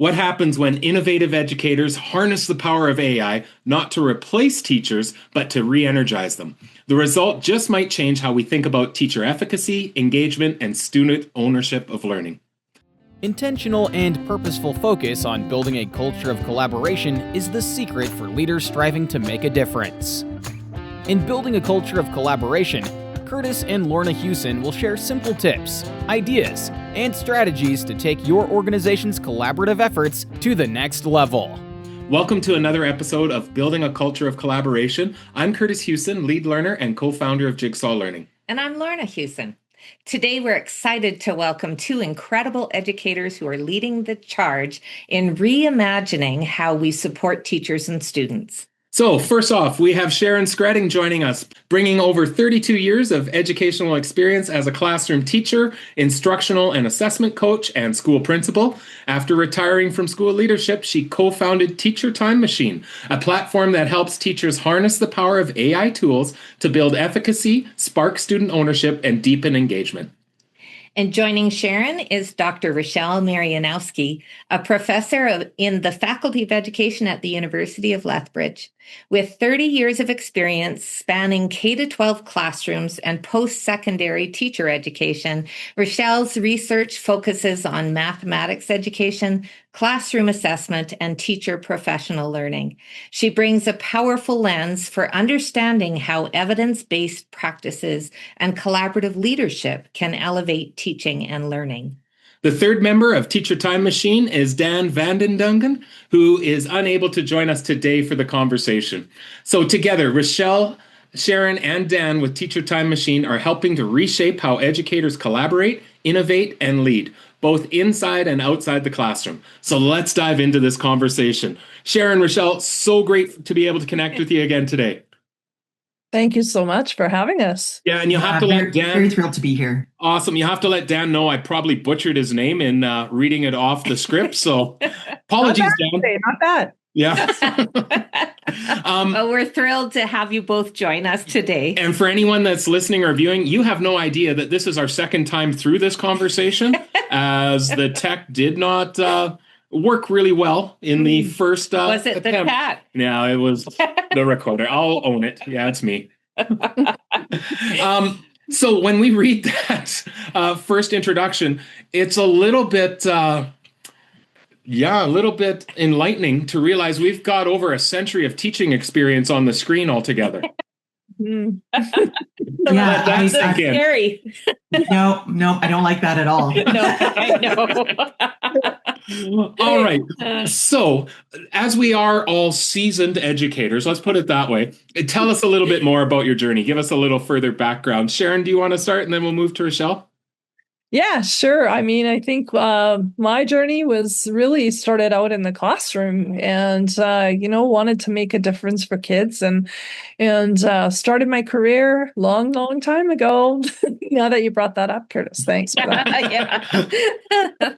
What happens when innovative educators harness the power of AI not to replace teachers, but to re-energize them? The result just might change how we think about teacher efficacy, engagement, and student ownership of learning. Intentional and purposeful focus on building a culture of collaboration is the secret for leaders striving to make a difference. In building a culture of collaboration, Kurtis and Lorna Hewson will share simple tips, ideas, and strategies to take your organization's collaborative efforts to the next level. Welcome to another episode of Building a Culture of Collaboration. I'm Kurtis Hewson, lead learner and co-founder of Jigsaw Learning. And I'm Lorna Hewson. Today, we're excited to welcome two incredible educators who are leading the charge in reimagining how we support teachers and students. So first off, we have Sharon Scredding joining us, bringing over 32 years of educational experience as a classroom teacher, instructional and assessment coach, and school principal. After retiring from school leadership, she co-founded Teacher Time Machine, a platform that helps teachers harness the power of AI tools to build efficacy, spark student ownership, and deepen engagement. And joining Sharon is Dr. Richelle Marianowski, a professor in the Faculty of Education at the University of Lethbridge. With 30 years of experience spanning K-12 classrooms and post-secondary teacher education, Richelle's research focuses on mathematics education, classroom assessment, and teacher professional learning. She brings a powerful lens for understanding how evidence-based practices and collaborative leadership can elevate teaching and learning. The third member of Teacher Time Machine is Dan Vandendungen, who is unable to join us today for the conversation. So together, Richelle, Sharon, and Dan with Teacher Time Machine are helping to reshape how educators collaborate, innovate, and lead, both inside and outside the classroom. So let's dive into this conversation. Sharon, Richelle, so great to be able to connect with you again today. Thank you so much for having us. Yeah, and you'll have to let Dan... Very thrilled to be here. Awesome. You have to let Dan know I probably butchered his name in reading it off the script, so apologies, Dan. Not bad. Yeah. Well, we're thrilled to have you both join us today. And for anyone that's listening or viewing, you have no idea that this is our second time through this conversation, as the tech did not... work really well in the first was it attempt. The cat? No, it was the recorder. I'll own it. Yeah, it's me. So when we read that first introduction, it's a little bit enlightening to realize we've got over a century of teaching experience on the screen altogether. Yeah, that's scary. No, I don't like that at all. No, I know. All right. So, as we are all seasoned educators, let's put it that way, tell us a little bit more about your journey. Give us a little further background. Sharon, do you want to start, and then we'll move to Richelle? Yeah, sure. I mean, I think my journey was really started out in the classroom, and wanted to make a difference for kids, and started my career long time ago. Now that you brought that up, Kurtis, thanks for that. Yeah.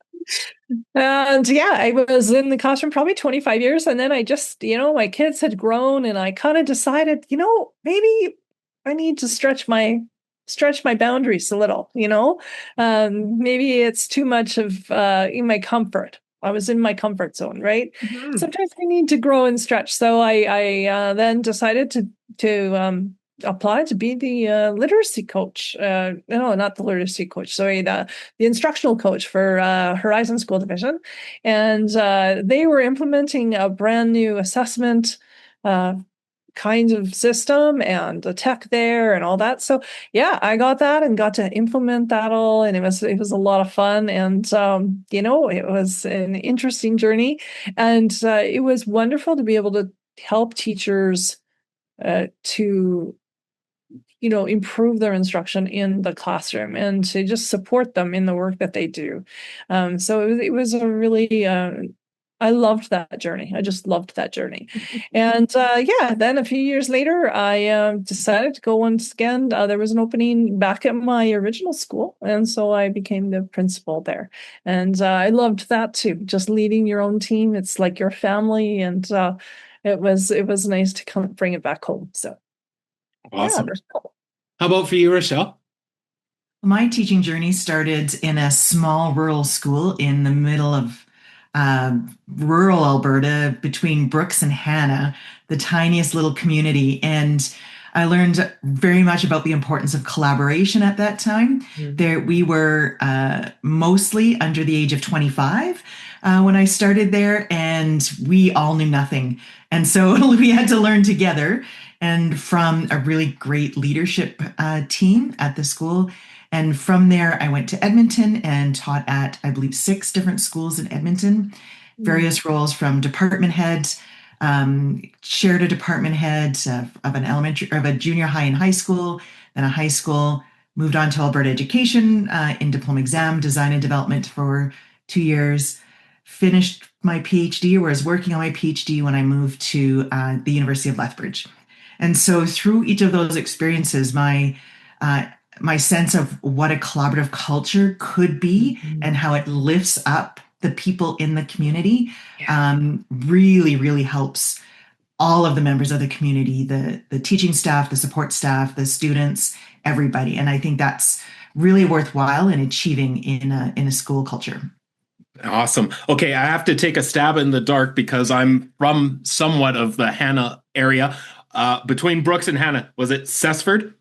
And I was in the classroom probably 25 years, and then I just, my kids had grown, and I kind of decided, maybe I need to stretch my boundaries a little, maybe it's too much of in my comfort. I was in my comfort zone, right? Mm-hmm. Sometimes I need to grow and stretch. So I then decided to apply to be the literacy coach. No, not the literacy coach. Sorry, the instructional coach for Horizon School Division. And they were implementing a brand new assessment kind of system and the tech there and all that. So I got that and got to implement that all, and it was a lot of fun, and it was an interesting journey, and it was wonderful to be able to help teachers to improve their instruction in the classroom and to just support them in the work that they do. So it was a really I loved that journey. I just loved that journey. And then a few years later, I decided to go once again. There was an opening back at my original school. And so I became the principal there. And I loved that too. Just leading your own team. It's like your family. And it was nice to come bring it back home. So awesome. How about for you, Richelle? My teaching journey started in a small rural school in the middle of rural Alberta between Brooks and Hannah, the tiniest little community. And I learned very much about the importance of collaboration at that time. There, we were mostly under the age of 25 when I started there, and we all knew nothing. And so we had to learn together, and from a really great leadership team at the school. And from there, I went to Edmonton and taught at, I believe, 6 different schools in Edmonton, various roles from department head, shared a department head of a junior high and high school, then a high school, moved on to Alberta Education in diploma exam design and development for 2 years, finished my PhD, or was working on my PhD when I moved to the University of Lethbridge. And so through each of those experiences, my sense of what a collaborative culture could be and how it lifts up the people in the community really, really helps all of the members of the community, the teaching staff, the support staff, the students, everybody. And I think that's really worthwhile in achieving in a school culture. Awesome. Okay, I have to take a stab in the dark because I'm from somewhat of the Hannah area. Between Brooks and Hannah, was it Cessford?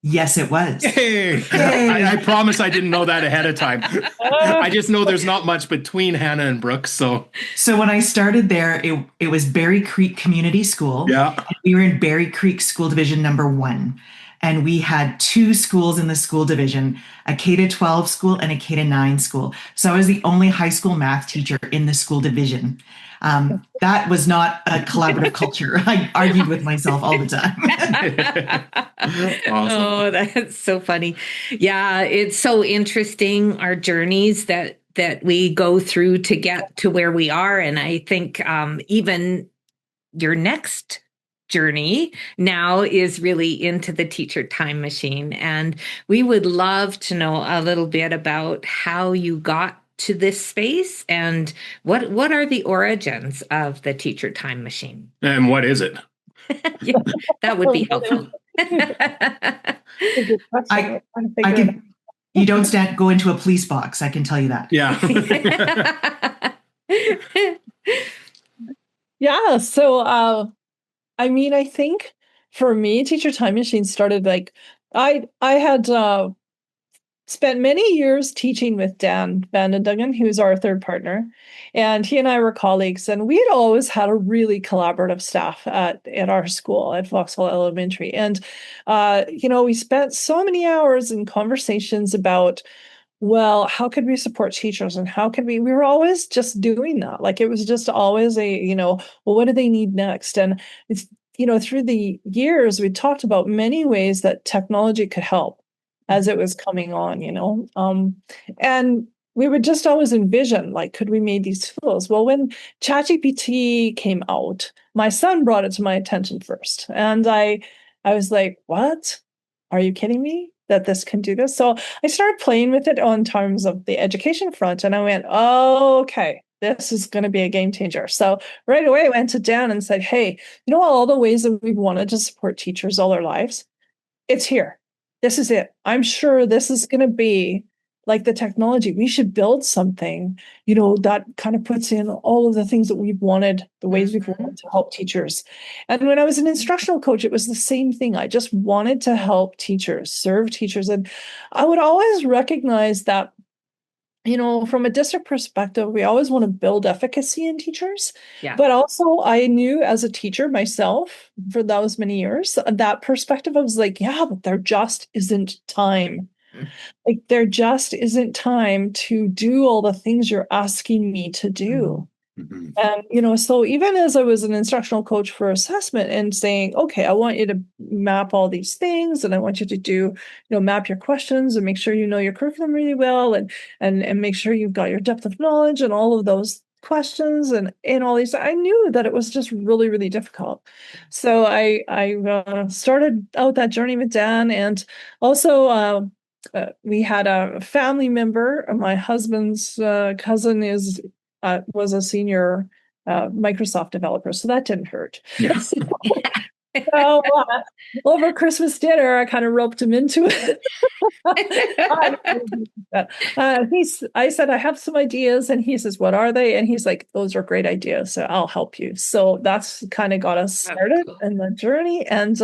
Yes, it was. Hey! I promise I didn't know that ahead of time. I just know there's not much between Hannah and Brooks. So when I started there, it was Berry Creek Community School. Yeah. We were in Berry Creek School Division number 1. And we had 2 schools in the school division, a K-12 school and a K-9 school. So I was the only high school math teacher in the school division. That was not a collaborative culture. I argued with myself all the time. Awesome. Oh, that's so funny. Yeah, it's so interesting, our journeys that we go through to get to where we are. And I think even your next journey now is really into the teacher time machine. And we would love to know a little bit about how you got to this space and what are the origins of the teacher time machine. And what is it? Yeah, that would be helpful. You don't go into a police box, I can tell you that. Yeah. Yeah. So, I think for me, teacher time machine started I had spent many years teaching with Dan Vandendungen, who's our third partner, and he and I were colleagues, and we had always had a really collaborative staff at our school at Foxwell Elementary. And, we spent so many hours in conversations about, well, how could we support teachers and how could we were always just doing that. Like it was just always well, what do they need next? And it's, through the years, we talked about many ways that technology could help as it was coming on, and we would just always envision, could we make these tools? Well, when ChatGPT came out, my son brought it to my attention first. And I was like, what? Are you kidding me that this can do this? So I started playing with it on terms of the education front. And I went, oh, okay, this is going to be a game changer. So right away, I went to Dan and said, hey, all the ways that we've wanted to support teachers all our lives, it's here. This is it. I'm sure this is going to be like the technology. We should build something, that kind of puts in all of the things that we've wanted, the ways we've wanted to help teachers. And when I was an instructional coach, it was the same thing. I just wanted to help teachers, serve teachers. And I would always recognize that, from a district perspective, we always want to build efficacy in teachers. Yeah. But also I knew as a teacher myself for those many years, that perspective, I was like, yeah, but there just isn't time. Like there just isn't time to do all the things you're asking me to do. Mm-hmm. And, so even as I was an instructional coach for assessment and saying, okay, I want you to map all these things and I want you to do, map your questions and make sure you know your curriculum really well and make sure you've got your depth of knowledge and all of those questions and all these, I knew that it was just really, really difficult. So I started out that journey with Dan, and also we had a family member, my husband's cousin was a senior Microsoft developer, so that didn't hurt. Yes. So over Christmas dinner, I kind of roped him into it. I said, I have some ideas. And he says, what are they? And he's like, those are great ideas. So I'll help you. So that's kind of got us started in the journey. And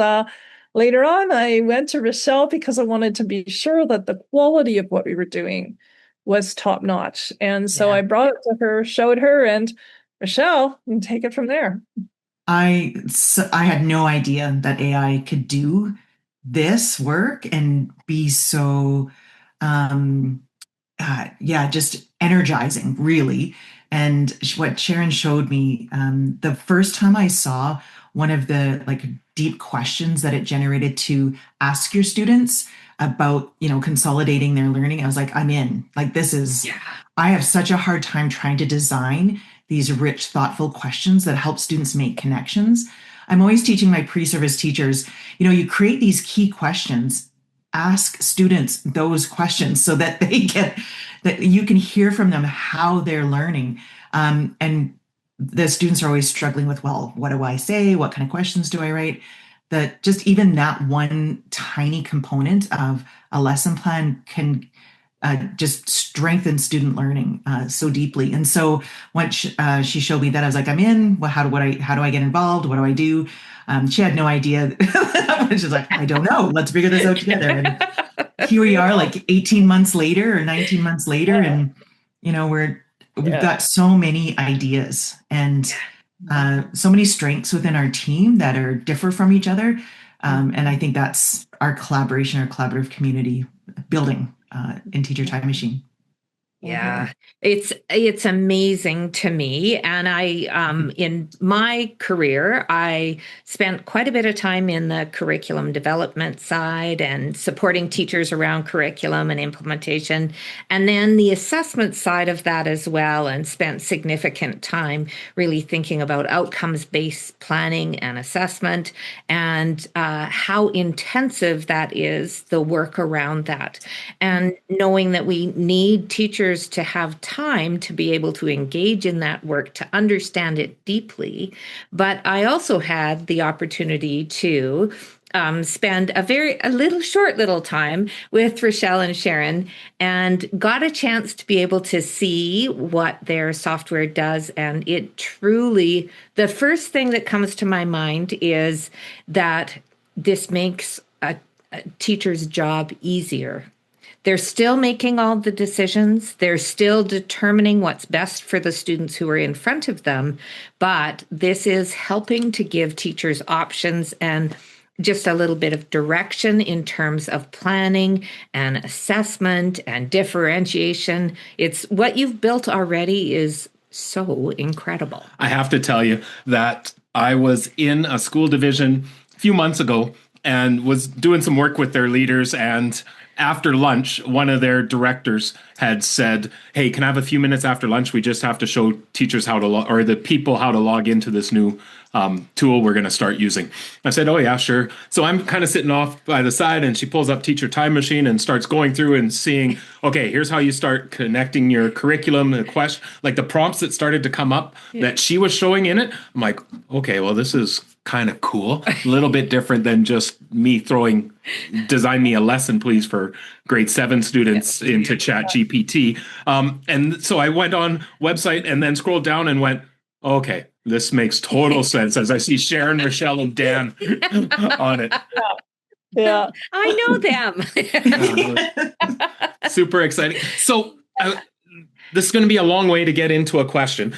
later on, I went to Richelle because I wanted to be sure that the quality of what we were doing was top notch. And so I brought it to her, showed her, and Richelle, you can take it from there. I had no idea that AI could do this work and be so, just energizing, really. And what Sharon showed me, the first time I saw one of the deep questions that it generated to ask your students about, consolidating their learning, I was like, I'm in. I have such a hard time trying to design these rich, thoughtful questions that help students make connections. I'm always teaching my pre-service teachers, you create these key questions, ask students those questions so that that you can hear from them how they're learning. And the students are always struggling with, well, what do I say? What kind of questions do I write? That just even that one tiny component of a lesson plan can just strengthen student learning so deeply. And so once she showed me that, I was like, I'm in. Well, how do I get involved? What do I do? She had no idea. She's like, I don't know. Let's figure this out together. And here we are, 18 months later or 19 months later, and we've got so many ideas and so many strengths within our team that differ from each other. And I think that's our collaboration, our collaborative community building in Teacher Time Machine. Yeah, it's amazing to me. And I, in my career, I spent quite a bit of time in the curriculum development side and supporting teachers around curriculum and implementation. And then the assessment side of that as well, and spent significant time really thinking about outcomes-based planning and assessment and how intensive that is, the work around that. And knowing that we need teachers to have time to be able to engage in that work, to understand it deeply. But I also had the opportunity to spend a short little time with Richelle and Sharon, and got a chance to be able to see what their software does. And it truly, the first thing that comes to my mind is that this makes a teacher's job easier. They're still making all the decisions. They're still determining what's best for the students who are in front of them. But this is helping to give teachers options and just a little bit of direction in terms of planning and assessment and differentiation. It's what you've built already is so incredible. I have to tell you that I was in a school division a few months ago and was doing some work with their leaders, and after lunch, one of their directors had said, hey, can I have a few minutes after lunch? We just have to show teachers how to or the people how to log into this new tool we're going to start using. I said, oh, yeah, sure. So I'm kind of sitting off by the side, and she pulls up Teacher Time Machine and starts going through and seeing, okay, here's how you start connecting your curriculum, the question, the prompts that started to come up that she was showing in it. I'm like, okay, well, this is kind of cool, a little bit different than just me throwing, design me a lesson, please, for grade 7 students into ChatGPT. And so I went on website and then scrolled down and went, okay, this makes total sense as I see Sharon, Richelle, and Dan on it. Yeah. I know them. Super exciting. So this is going to be a long way to get into a question.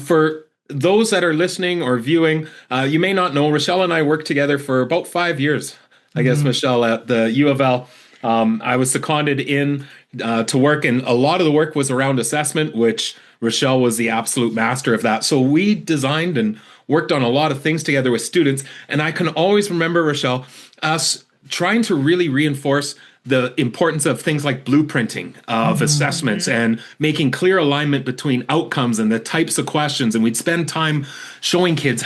For those that are listening or viewing, you may not know, Richelle and I worked together for about 5 years. I guess, Michelle, at the U of L. I was seconded in to work, and a lot of the work was around assessment, which Richelle was the absolute master of that. So we designed and worked on a lot of things together with students. And I can always remember, Richelle, us trying to really reinforce the importance of things like blueprinting of assessments and making clear alignment between outcomes and the types of questions. And we'd spend time showing kids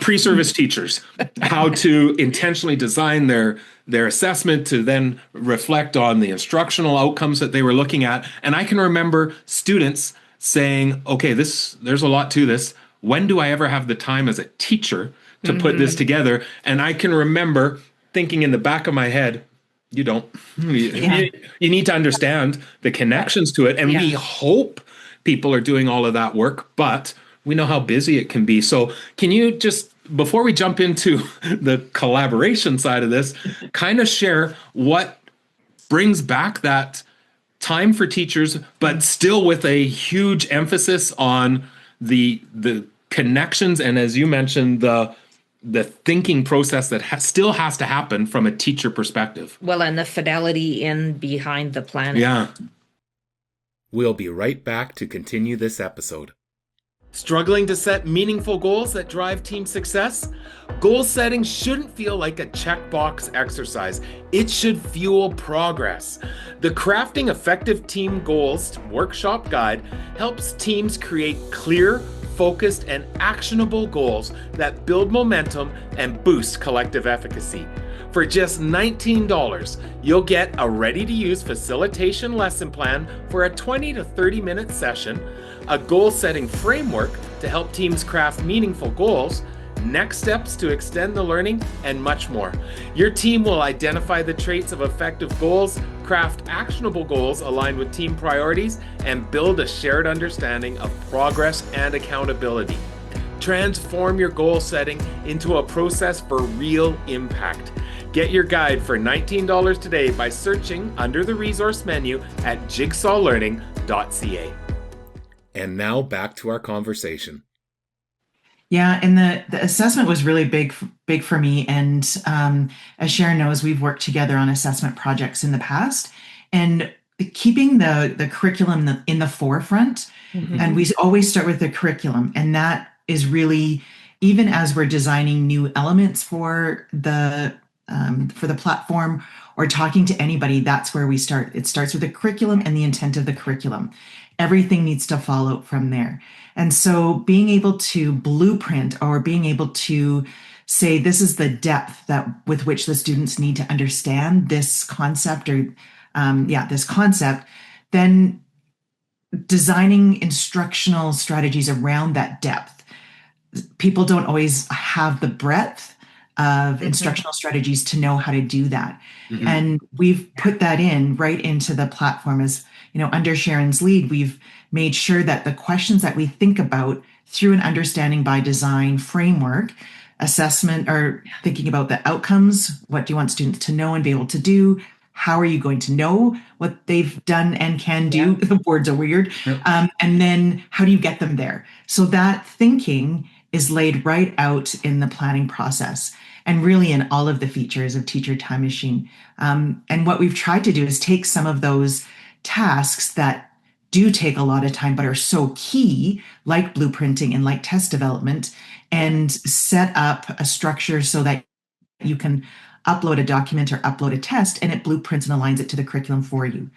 pre-service teachers, how to intentionally design their assessment to then reflect on the instructional outcomes that they were looking at. And I can remember students saying, okay, there's a lot to this. When do I ever have the time as a teacher to put this together. And I can remember thinking in the back of my head, you don't. You need to understand the connections to it. And we hope people are doing all of that work, but we know how busy it can be. So can you just, before we jump into the collaboration side of this, kind of share what brings back that time for teachers, but still with a huge emphasis on the connections, and as you mentioned, the thinking process that still has to happen from a teacher perspective. Well, and the fidelity in behind the planet. Yeah. We'll be right back to continue this episode. Struggling to set meaningful goals that drive team success? Goal setting shouldn't feel like a checkbox exercise. It should fuel progress. The Crafting Effective Team Goals workshop guide helps teams create clear, focused, and actionable goals that build momentum and boost collective efficacy. For just $19, you'll get a ready-to-use facilitation lesson plan for a 20 to 30-minute session, a goal-setting framework to help teams craft meaningful goals, next steps to extend the learning, and much more. Your team will identify the traits of effective goals, craft actionable goals aligned with team priorities, and build a shared understanding of progress and accountability. Transform your goal setting into a process for real impact. Get your guide for $19 today by searching under the resource menu at jigsawlearning.ca. And now back to our conversation. Yeah, and the assessment was really big for me. And as Sharon knows, we've worked together on assessment projects in the past, and keeping the curriculum in the forefront. And we always start with the curriculum, and that is really, even as we're designing new elements for the platform or talking to anybody, that's where we start. It starts with the curriculum and the intent of the curriculum. Everything needs to follow from there. And so being able to blueprint, or being able to say, this is the depth with which the students need to understand this concept, this concept, then designing instructional strategies around that depth. People don't always have the breadth of instructional strategies to know how to do that. And we've put that right into the platform. As under Sharon's lead, we've made sure that the questions that we think about through an understanding by design framework, assessment, or thinking about the outcomes, what do you want students to know and be able to do? How are you going to know what they've done and can do? The words are weird. And then how do you get them there? So that thinking is laid right out in the planning process, and really in all of the features of Teacher Time Machine. And what we've tried to do is take some of those tasks that do take a lot of time but are so key, like blueprinting and like test development, and set up a structure so that you can upload a document or upload a test, and it blueprints and aligns it to the curriculum for you.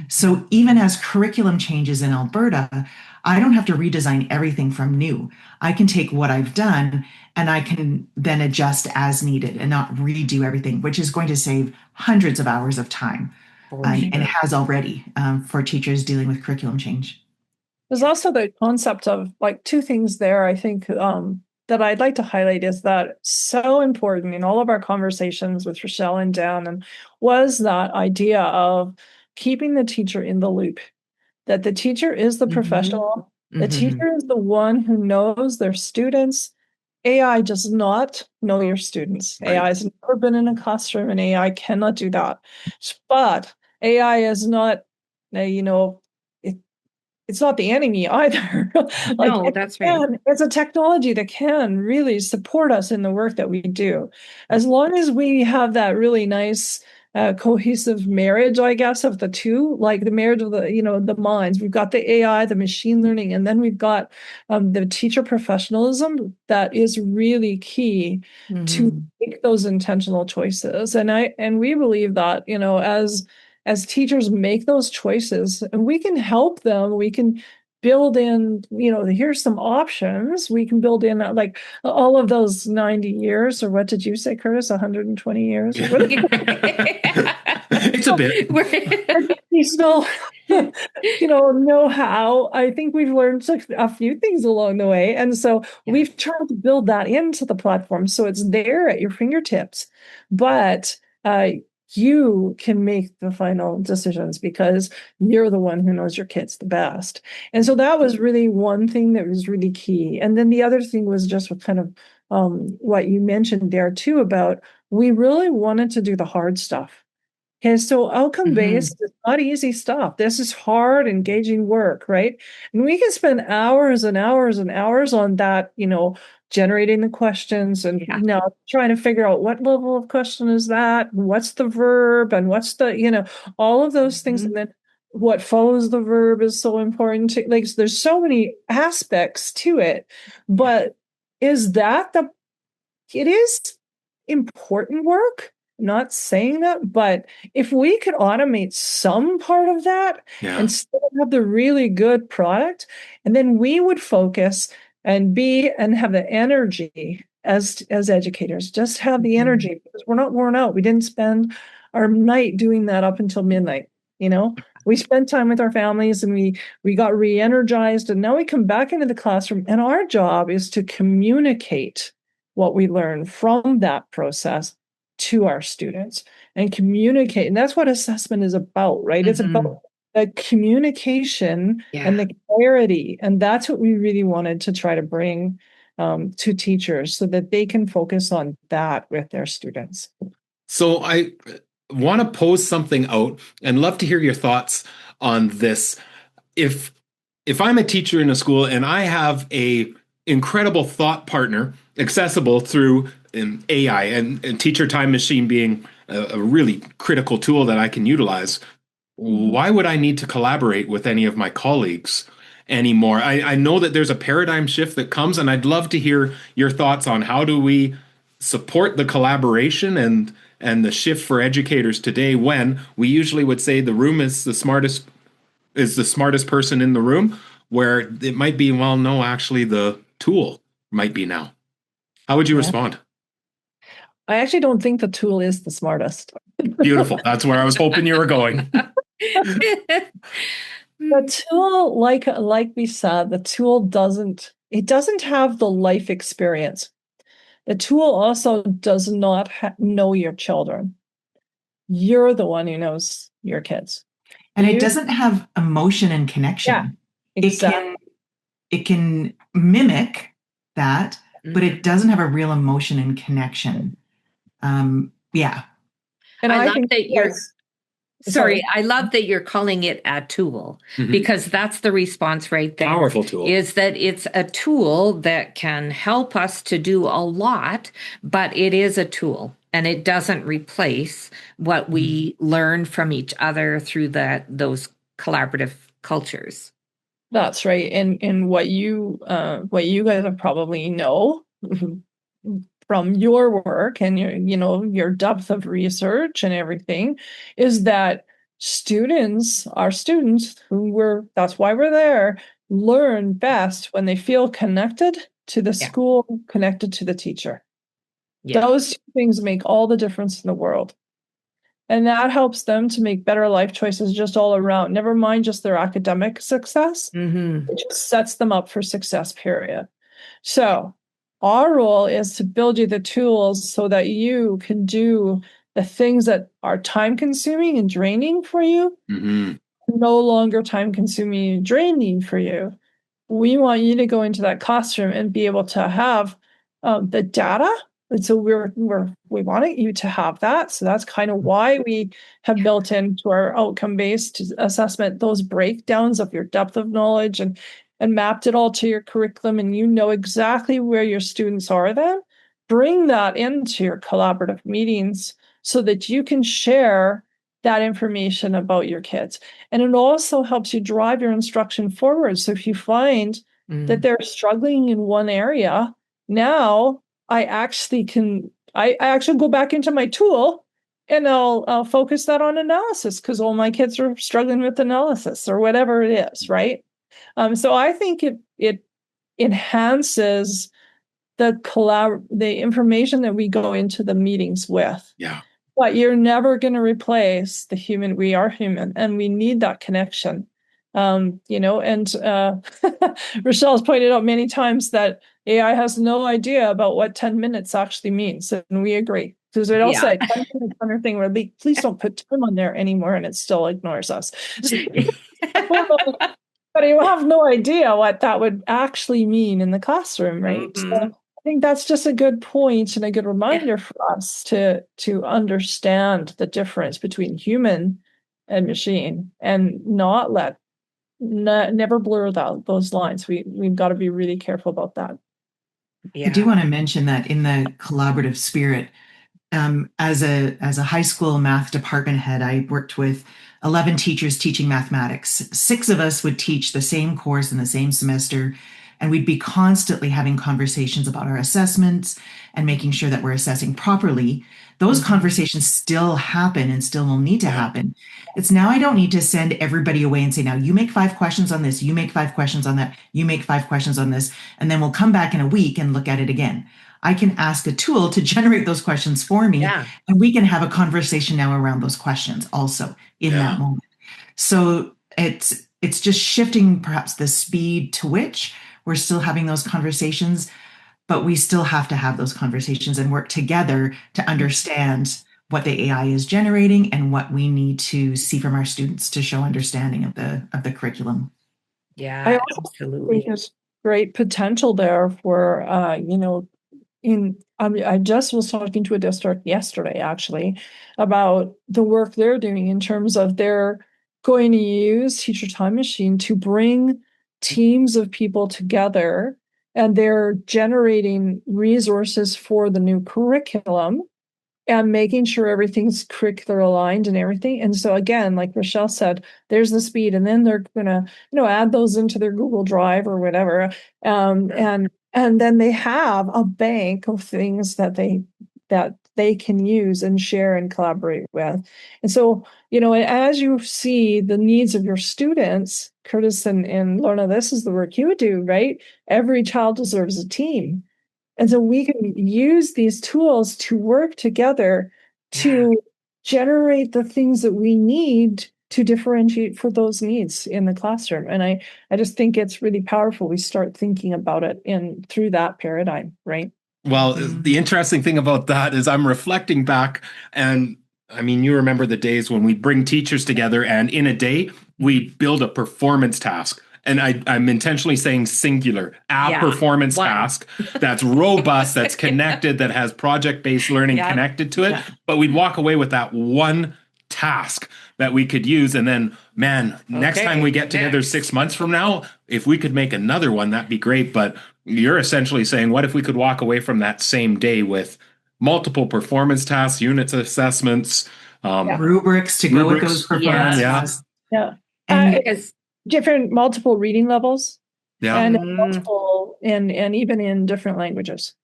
So even as curriculum changes in Alberta, I don't have to redesign everything from new. I can take what I've done and I can then adjust as needed and not redo everything, which is going to save hundreds of hours of time. And it has already for teachers dealing with curriculum change. There's also the concept of two things there, I think, that I'd like to highlight is that so important in all of our conversations with Richelle and Dan, and was that idea of keeping the teacher in the loop, that the teacher is the professional, the teacher is the one who knows their students. AI does not know your students. Right. AI has never been in a classroom, and AI cannot do that. But AI is not, it's not the enemy either. No, that's right. It's a technology that can really support us in the work that we do. As long as we have that really nice cohesive marriage, I guess, of the two, like the marriage of the minds. We've got the AI, the machine learning, and then we've got the teacher professionalism that is really key to make those intentional choices. And we believe that, as teachers make those choices, and we can help them, we can build in, here's some options. We can build in like all of those 90 years, or what did you say, Kurtis, 120 years? It's It's a bit. We still, know how. I think we've learned a few things along the way. And so we've tried to build that into the platform so it's there at your fingertips. But you can make the final decisions because you're the one who knows your kids the best. And so that was really one thing that was really key. And then the other thing was just what kind of what you mentioned there too about we really wanted to do the hard stuff. Okay, so outcome-based is not easy stuff. This is hard, engaging work, right? And we can spend hours and hours and hours on that, generating the questions and trying to figure out what level of question is that, and what's the verb, and what's the, all of those things. And then what follows the verb is so important. So there's so many aspects to it. But is that it is important work? I'm not saying that, but if we could automate some part of that and still have the really good product, and then we would focus and have the energy as educators, just have the energy because we're not worn out. We didn't spend our night doing that up until midnight. We spent time with our families and we got re-energized, and now we come back into the classroom, and our job is to communicate what we learn from that process to our students and communicate. And that's what assessment is about, right? It's about the communication and the clarity. And that's what we really wanted to try to bring to teachers so that they can focus on that with their students. So I want to pose something out and love to hear your thoughts on this. If I'm a teacher in a school and I have a incredible thought partner accessible through AI and Teacher Time Machine being a really critical tool that I can utilize, why would I need to collaborate with any of my colleagues anymore? I know that there's a paradigm shift that comes, and I'd love to hear your thoughts on how do we support the collaboration and the shift for educators today when we usually would say the room is the smartest person in the room, where it might be, well, no, actually the tool might be now. How would you respond? I actually don't think the tool is the smartest. Beautiful. That's where I was hoping you were going. The tool, like we said, the tool doesn't have the life experience. The tool also does not know your children. You're the one who knows your kids. And it doesn't have emotion and connection. Yeah, exactly. It can mimic that, but it doesn't have a real emotion and connection. And I love that you're I love that you're calling it a tool because that's the response right there. Powerful tool. Is that it's a tool that can help us to do a lot, but it is a tool and it doesn't replace what we learn from each other through those collaborative cultures. That's right. And what you guys probably know from your work and your depth of research and everything is that our students that's why we're there, learn best when they feel connected to the school, connected to the teacher. Those two things make all the difference in the world. And that helps them to make better life choices just all around. Never mind just their academic success. It just sets them up for success, period. So our role is to build you the tools so that you can do the things that are time-consuming and draining for you, no longer time-consuming and draining for you. We want you to go into that classroom and be able to have the data. And so we wanted you to have that. So that's kind of why we have built into our outcome-based assessment those breakdowns of your depth of knowledge and mapped it all to your curriculum, and you know exactly where your students are then. Bring that into your collaborative meetings so that you can share that information about your kids. And it also helps you drive your instruction forward. So if you find that they're struggling in one area, now I actually go back into my tool and I'll focus that on analysis because all my kids are struggling with analysis or whatever it is, right? So I think it enhances the information that we go into the meetings with. Yeah. but you're never going to replace the human. We are human, and we need that connection. And Richelle has pointed out many times that AI has no idea about what 10 minutes actually means. And we agree. Because it also 10 minutes on our thing where please don't put time on there anymore, and it still ignores us. But you have no idea what that would actually mean in the classroom, right? So I think that's just a good point and a good reminder for us to understand the difference between human and machine, and never blur those lines. We've got to be really careful about that. I do want to mention that in the collaborative spirit, as a high school math department head, I worked with 11 teachers teaching mathematics. 6 of us would teach the same course in the same semester, and we'd be constantly having conversations about our assessments and making sure that we're assessing properly. Those conversations still happen and still will need to happen. It's now I don't need to send everybody away and say, now you make 5 questions on this, you make 5 questions on that, you make 5 questions on this, and then we'll come back in a week and look at it again. I can ask a tool to generate those questions for me, and we can have a conversation now around those questions also in that moment. So it's just shifting perhaps the speed to which we're still having those conversations, but we still have to have those conversations and work together to understand what the AI is generating and what we need to see from our students to show understanding of the curriculum. Yeah, absolutely. think there's great potential there for I just was talking to a district yesterday actually about the work they're doing in terms of they're going to use Teacher Time Machine to bring teams of people together, and they're generating resources for the new curriculum and making sure everything's curricular aligned and everything. And so again, like Richelle said, there's the speed, and then they're gonna add those into their Google Drive or whatever, and then they have a bank of things that they can use and share and collaborate with. And so, as you see the needs of your students, Kurtis and Lorna, this is the work you would do, right? Every child deserves a team. And so we can use these tools to work together to generate the things that we need to differentiate for those needs in the classroom. And I just think it's really powerful. We start thinking about it through that paradigm, right? Well, the interesting thing about that is I'm reflecting back, and I mean, you remember the days when we'd bring teachers together and in a day, we'd build a performance task. And I'm intentionally saying singular, performance task that's robust, that's connected, that has project-based learning connected to it. Yeah. But we'd walk away with that one task that we could use. And then, next time we get together 6 months from now, if we could make another one, that'd be great. But you're essentially saying, what if we could walk away from that same day with multiple performance tasks, units, assessments, rubrics to go with those performance tasks. And because different multiple reading levels, and multiple and even in different languages.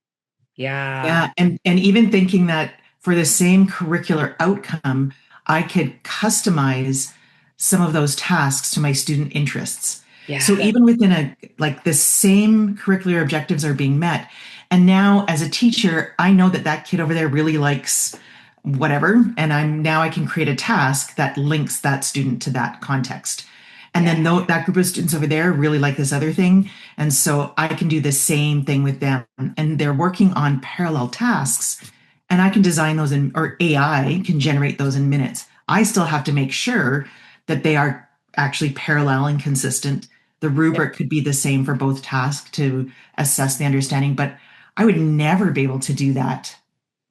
And even thinking that for the same curricular outcome, I could customize some of those tasks to my student interests. So even within the same curricular objectives are being met. And now as a teacher, I know that kid over there really likes whatever, and I can create a task that links that student to that context. And then that group of students over there really like this other thing. And so I can do the same thing with them. And they're working on parallel tasks. And I can design those or AI can generate those in minutes. I still have to make sure that they are actually parallel and consistent. The rubric could be the same for both tasks to assess the understanding. But I would never be able to do that.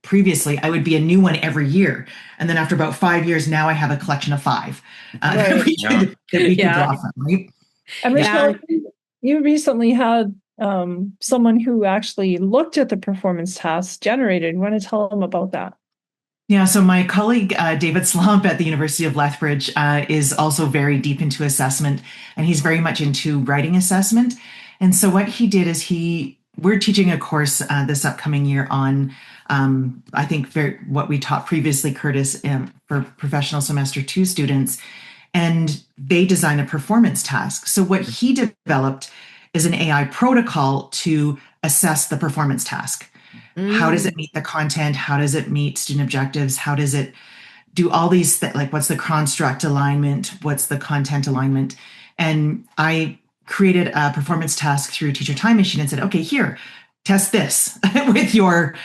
Previously, I would be a new one every year. And then after about 5 years, now I have a collection of 5 that we could draw from, right? And Richelle, you recently had someone who actually looked at the performance tasks generated. You want to tell them about that? Yeah, so my colleague, David Slump at the University of Lethbridge is also very deep into assessment, and he's very much into writing assessment. And so what he did is we're teaching a course this upcoming year on I think what we taught previously, Kurtis, for professional semester 2 students, and they designed a performance task. So what he developed is an AI protocol to assess the performance task. How does it meet the content? How does it meet student objectives? How does it do all these like what's the construct alignment? What's the content alignment? And I created a performance task through Teacher Time Machine and said, okay, here, test this with your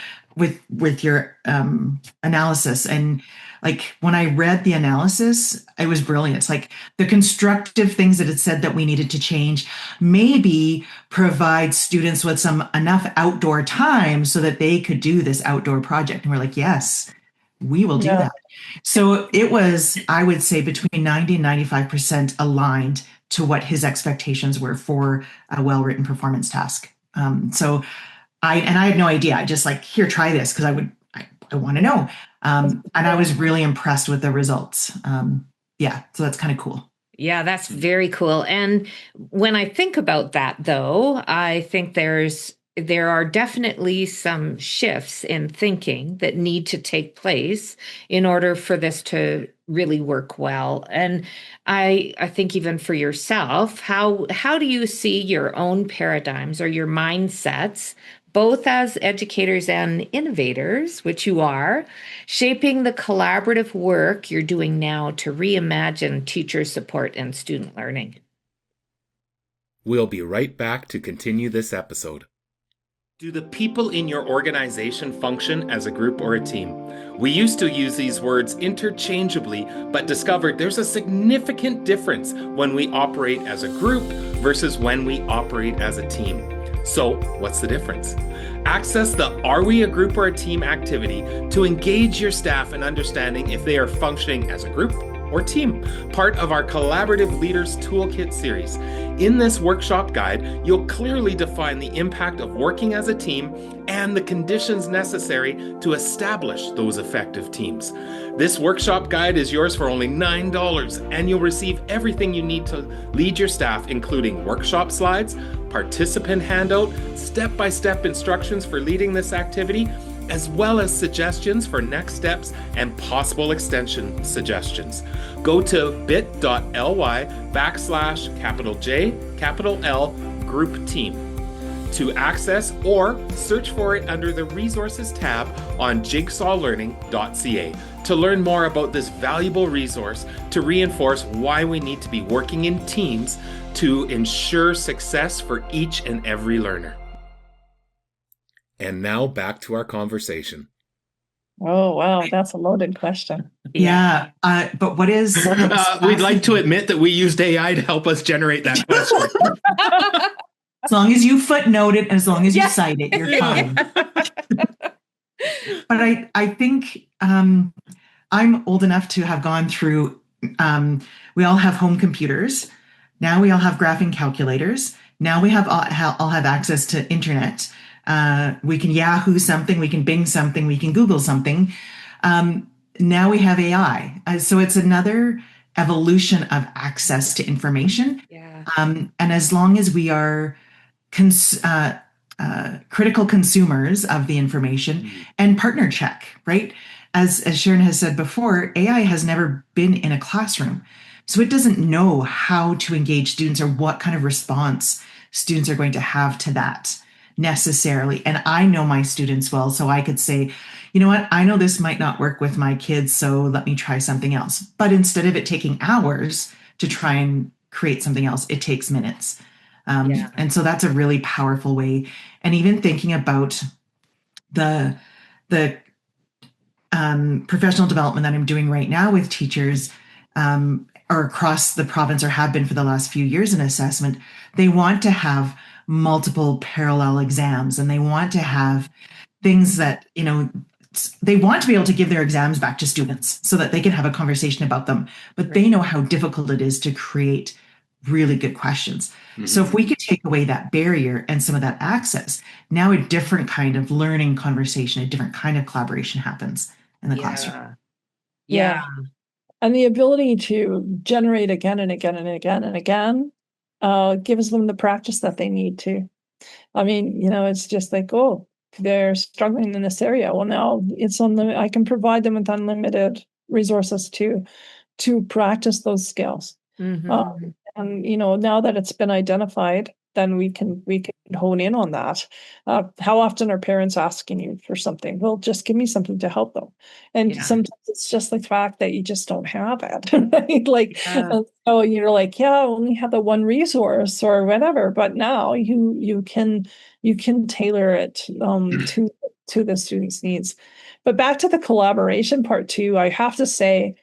analysis. And like when I read the analysis, it was brilliant. It's like the constructive things that it said that we needed to change, maybe provide students with enough outdoor time so that they could do this outdoor project. And we're like, yes, we will do that. So it was, I would say, between 90 and 95% aligned to what his expectations were for a well-written performance task. So I had no idea. I just like, here, try this, because I want to know. And I was really impressed with the results. So that's kind of cool. Yeah, that's very cool. And when I think about that, though, I think there are definitely some shifts in thinking that need to take place in order for this to really work well. And I think even for yourself, how do you see your own paradigms or your mindsets, both as educators and innovators, which you are, shaping the collaborative work you're doing now to reimagine teacher support and student learning? We'll be right back to continue this episode. Do the people in your organization function as a group or a team? We used to use these words interchangeably, but discovered there's a significant difference when we operate as a group versus when we operate as a team. So, what's the difference? Access the Are We a Group or a Team activity to engage your staff in understanding if they are functioning as a group or team, part of our Collaborative Leaders Toolkit series. In this workshop guide, you'll clearly define the impact of working as a team and the conditions necessary to establish those effective teams. This workshop guide is yours for only $9, and you'll receive everything you need to lead your staff, including workshop slides, participant handout, step-by-step instructions for leading this activity, as well as suggestions for next steps and possible extension suggestions. Go to bit.ly/J group team to access, or search for it under the resources tab on jigsawlearning.ca to learn more about this valuable resource to reinforce why we need to be working in teams to ensure success for each and every learner. And now back to our conversation. Oh, wow. That's a loaded question. Yeah. But what is... we'd like to admit that we used AI to help us generate that question. As long as you footnote it, as long as you cite it, you're fine. But I think I'm old enough to have gone through, we all have home computers. Now we all have graphing calculators. Now we all have access to internet. We can Yahoo something, we can Bing something, we can Google something. Now we have AI. So it's another evolution of access to information. Yeah. And as long as we are critical consumers of the information and partner check, right? As Sharon has said before, AI has never been in a classroom. So it doesn't know how to engage students or what kind of response students are going to have to that necessarily. And I know my students well, so I could say, you know what, I know this might not work with my kids, so let me try something else. But instead of it taking hours to try and create something else, it takes minutes. And so that's a really powerful way. And even thinking about the professional development that I'm doing right now with teachers, or across the province, or have been for the last few years in assessment, they want to have multiple parallel exams, and they want to have things that, they want to be able to give their exams back to students so that they can have a conversation about them, but they know how difficult it is to create really good questions. Mm-hmm. So if we could take away that barrier and some of that access, now a different kind of learning conversation, a different kind of collaboration happens in the classroom. Yeah. And the ability to generate again and again and again and again gives them the practice that they need to. I mean, it's just like, oh, they're struggling in this area. Well, now it's I can provide them with unlimited resources to practice those skills. Mm-hmm. And now that it's been identified, then we can hone in on that. How often are parents asking you for something? Well, just give me something to help them. And sometimes it's just the fact that you just don't have it, right? Like, so you're like, yeah, I only have the one resource or whatever. But now you can tailor it to the student's needs. But back to the collaboration part too, I have to say,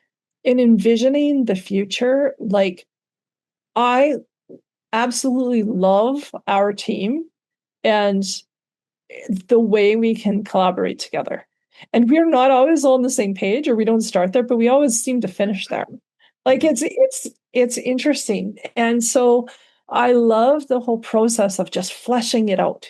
in envisioning the future, like, I absolutely love our team and the way we can collaborate together. And we're not always on the same page, or we don't start there, but we always seem to finish there. Like, it's interesting. And so I love the whole process of just fleshing it out,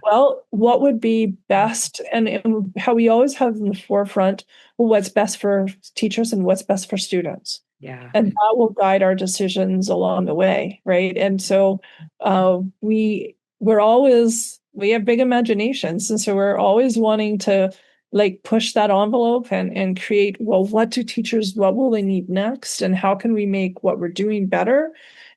well, what would be best, and how we always have in the forefront, well, what's best for teachers and what's best for students. Yeah. And that will guide our decisions along the way, right? And so we have big imaginations, and so we're always wanting to like push that envelope and create, well, what will they need next, and how can we make what we're doing better,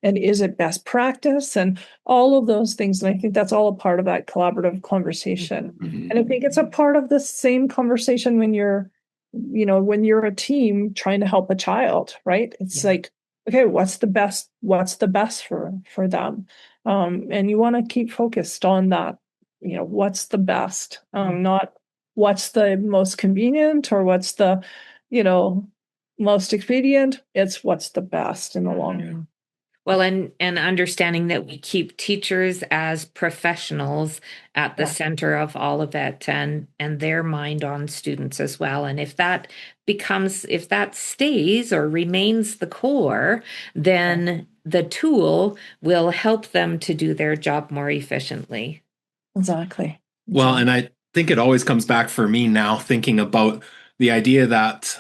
and is it best practice, and all of those things. And I think that's all a part of that collaborative conversation. And I think it's a part of the same conversation when you're a team trying to help a child, right? It's like, okay, what's the best for them? And you want to keep focused on that, what's the best, not what's the most convenient or what's the, most expedient. It's what's the best in the long run. Well, and understanding that we keep teachers as professionals at the center of all of it, and their mind on students as well. And if that stays or remains the core, then the tool will help them to do their job more efficiently. Exactly. Well, and I think it always comes back for me now, thinking about the idea that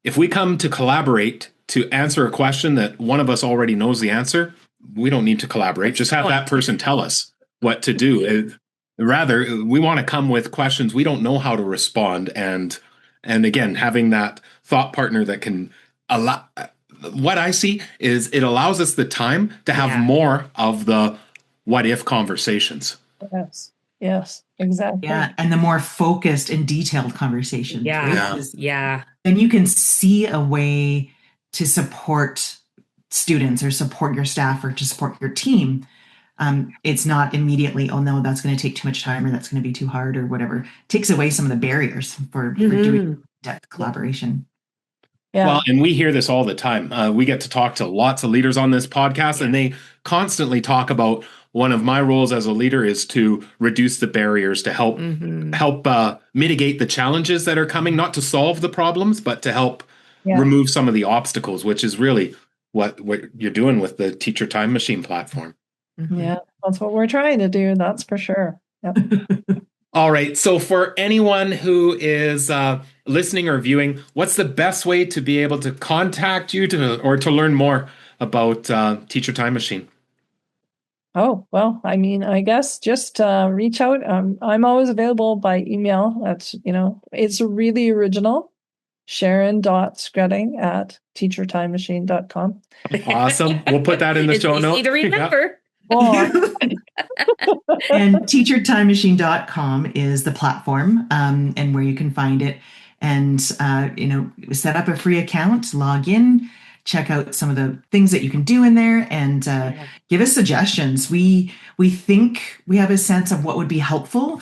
if we come to collaborate to answer a question that one of us already knows the answer, we don't need to collaborate. Just have that person tell us what to do. Rather, we want to come with questions we don't know how to respond. And again, having that thought partner that can allow, what I see is it allows us the time to have more of the what if conversations. Yes, exactly. Yeah, and the more focused and detailed conversations. Yeah. Then you can see a way to support students or support your staff or to support your team. It's not immediately, oh no, that's going to take too much time or that's going to be too hard or whatever. It takes away some of the barriers for doing depth collaboration. Yeah. Well, and we hear this all the time. We get to talk to lots of leaders on this podcast, and they constantly talk about one of my roles as a leader is to reduce the barriers, to help mitigate the challenges that are coming, not to solve the problems, but to help remove some of the obstacles, which is really what you're doing with the Teacher Time Machine platform. Yeah, that's what we're trying to do. That's for sure. Yep. All right. So for anyone who is listening or viewing, what's the best way to be able to contact you to learn more about Teacher Time Machine? Oh, well, I mean, I guess just reach out. I'm always available by email. That's, it's really original. Sharon.Skretting@teachertimemachine.com. Awesome. We'll put that in the show notes. Easy to remember. And teachertimemachine.com is the platform and where you can find it. And, set up a free account, log in, check out some of the things that you can do in there, and give us suggestions. We think we have a sense of what would be helpful.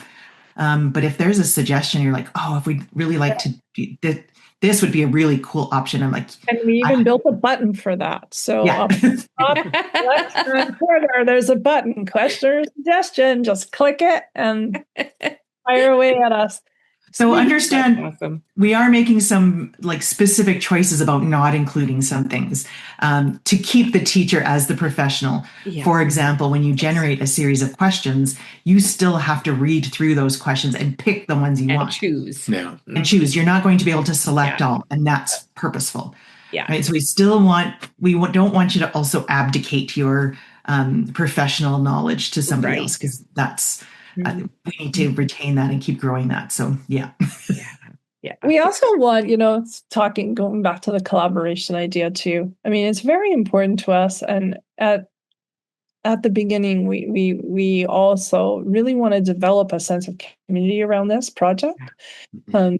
But if there's a suggestion, you're like, oh, if we'd really like to do this would be a really cool option. I'm like, and we even built a button for that. So up left-hand corner, there's a button, question or suggestion. Just click it and fire away at us. So understand, we are making some specific choices about not including some things to keep the teacher as the professional. Yeah. For example, when you generate a series of questions, you still have to read through those questions and pick the ones you want. Choose. Yeah. And choose. You're not going to be able to select all, and that's purposeful. Yeah. Right. So we don't want you to also abdicate your professional knowledge to somebody else, because that's. We need to retain that and keep growing that. So, yeah. We also want, going back to the collaboration idea too. I mean, it's very important to us. And at at the beginning, we also really want to develop a sense of community around this project.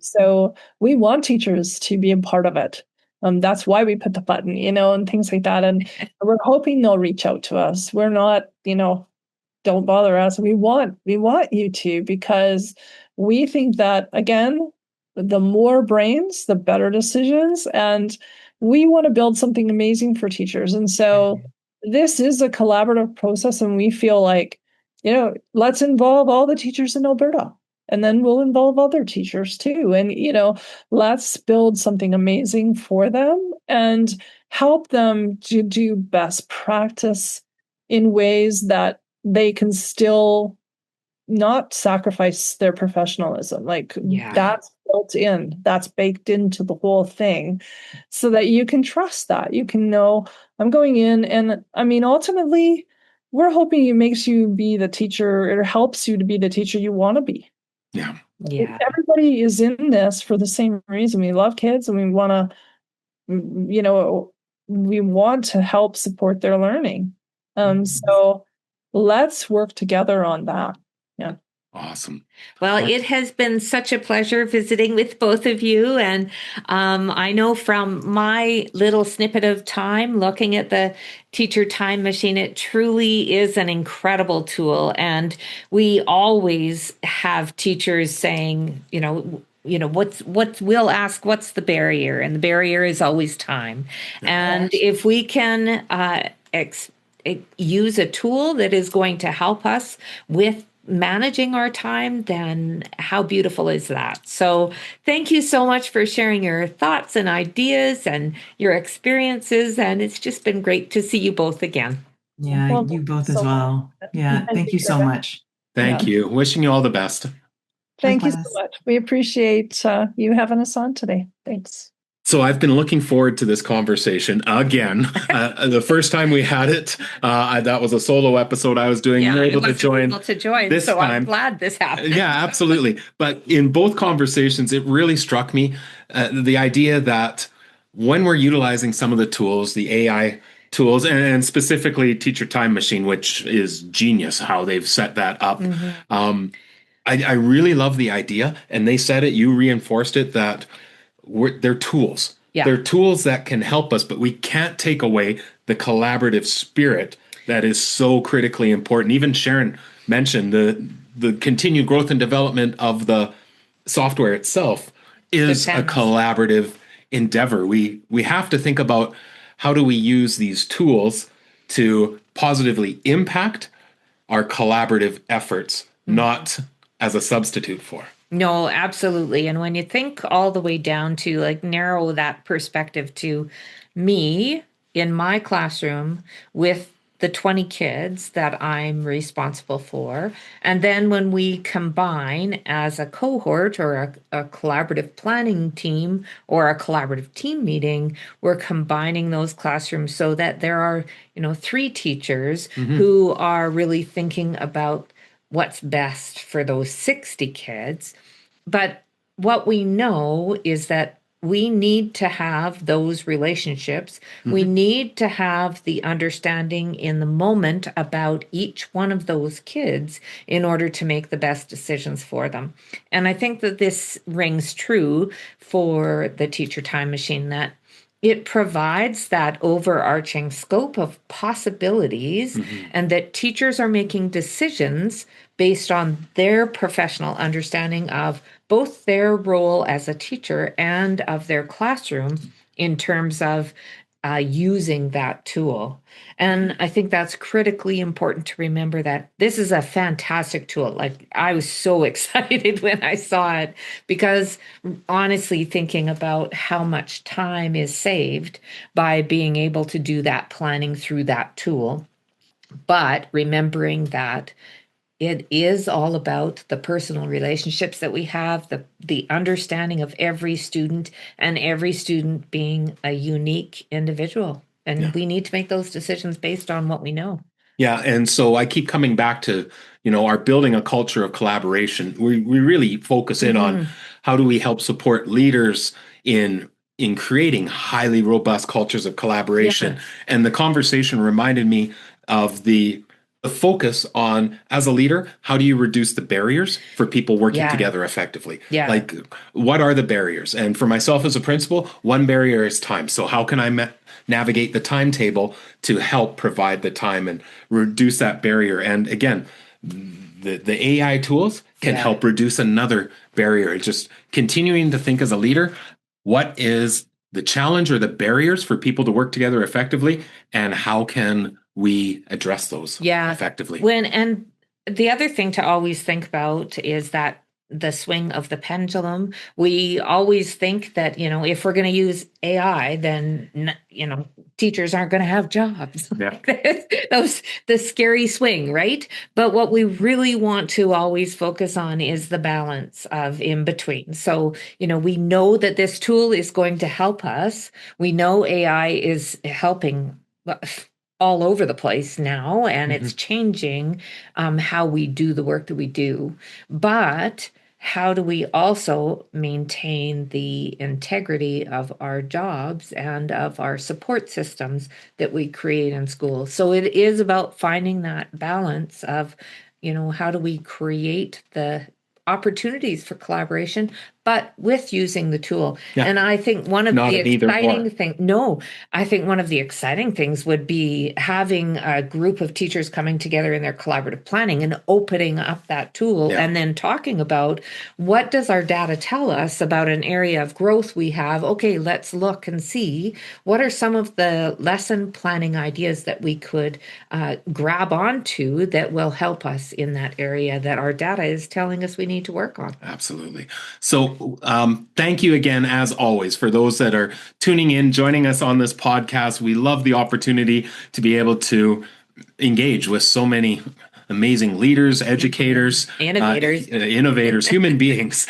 So we want teachers to be a part of it. That's why we put the button, and things like that. And we're hoping they'll reach out to us. We're not, don't bother us. We want you to, because we think that, again, the more brains, the better decisions. And we want to build something amazing for teachers. And so this is a collaborative process. And we feel like, let's involve all the teachers in Alberta. And then we'll involve other teachers too. And, let's build something amazing for them and help them to do best practice in ways that they can still not sacrifice their professionalism. That's built in, that's baked into the whole thing, so that you can trust that. You can know, I'm going in, and I mean, ultimately, we're hoping it makes you be the teacher, it helps you to be the teacher you want to be. Yeah. Everybody is in this for the same reason. We love kids and we want to help support their learning. So let's work together on that. Yeah. Awesome. Well, it has been such a pleasure visiting with both of you. And I know from my little snippet of time looking at the Teacher Time Machine, it truly is an incredible tool. And we always have teachers saying, we'll ask, what's the barrier? And the barrier is always time. And if we can use a tool that is going to help us with managing our time, then how beautiful is that? So thank you so much for sharing your thoughts and ideas and your experiences. And it's just been great to see you both again. Yeah, you both as well. Yeah, thank you so much. Thank you. Wishing you all the best. Thank you so much. We appreciate you having us on today. Thanks. So I've been looking forward to this conversation again. The first time we had it, that was a solo episode I was doing. Yeah, you were able to join this so time. I'm glad this happened. Yeah, absolutely. But in both conversations, it really struck me the idea that when we're utilizing some of the tools, the AI tools, and specifically Teacher Time Machine, which is genius how they've set that up. I really love the idea. And they said it, you reinforced it, that they're tools. Yeah. They're tools that can help us, but we can't take away the collaborative spirit that is so critically important. Even Sharon mentioned the continued growth and development of the software itself is a collaborative endeavor. We have to think about how do we use these tools to positively impact our collaborative efforts, not as a substitute for. No, absolutely. And when you think all the way down to narrow that perspective to me in my classroom with the 20 kids that I'm responsible for, and then when we combine as a cohort or a collaborative planning team or a collaborative team meeting, we're combining those classrooms so that there are, 3 teachers who are really thinking about what's best for those 60 kids. But what we know is that we need to have those relationships. We need to have the understanding in the moment about each one of those kids in order to make the best decisions for them. And I think that this rings true for the Teacher Time Machine, that it provides that overarching scope of possibilities and that teachers are making decisions based on their professional understanding of both their role as a teacher and of their classroom in terms of using that tool. And I think that's critically important to remember, that this is a fantastic tool. I was so excited when I saw it, because honestly, thinking about how much time is saved by being able to do that planning through that tool, but remembering that it is all about the personal relationships that we have, the understanding of every student, and every student being a unique individual. And we need to make those decisions based on what we know. Yeah. And so I keep coming back to, our building a culture of collaboration. We really focus in on how do we help support leaders in creating highly robust cultures of collaboration. And the conversation reminded me of the the focus on, as a leader, how do you reduce the barriers for people working Yeah. together effectively? Yeah. Like, what are the barriers? And for myself as a principal, one barrier is time. So how can I navigate the timetable to help provide the time and reduce that barrier? And again, the AI tools can Yeah. help reduce another barrier. It's just continuing to think as a leader, what is the challenge or the barriers for people to work together effectively, and how can we address those effectively? And the other thing to always think about is that the swing of the pendulum. We always think that, if we're going to use AI, then, teachers aren't going to have jobs. Yeah. The scary swing, right? But what we really want to always focus on is the balance of in between. So, we know that this tool is going to help us. We know AI is helping all over the place now, and it's changing how we do the work that we do. But how do we also maintain the integrity of our jobs and of our support systems that we create in schools? So it is about finding that balance of, how do we create the opportunities for collaboration, but with using the tool. Yeah. And I think one of Not the an either exciting or. I think one of the exciting things would be having a group of teachers coming together in their collaborative planning and opening up that tool and then talking about, what does our data tell us about an area of growth we have? Okay, let's look and see what are some of the lesson planning ideas that we could grab onto that will help us in that area that our data is telling us we need to work on. Absolutely. So thank you again, as always, for those that are tuning in, joining us on this podcast. We love the opportunity to be able to engage with so many amazing leaders, educators, innovators, human beings.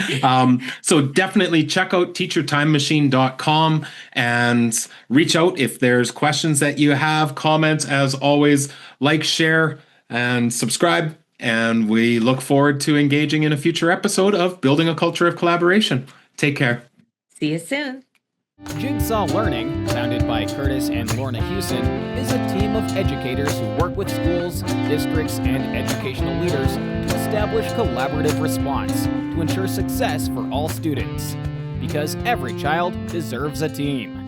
So definitely check out teachertimemachine.com and reach out if there's questions that you have, comments. As always, like, share, and subscribe. And we look forward to engaging in a future episode of Building a Culture of Collaboration. Take care. See you soon. Jigsaw Learning, founded by Kurtis and Lorna Hewson, is a team of educators who work with schools, districts, and educational leaders to establish collaborative response to ensure success for all students. Because every child deserves a team.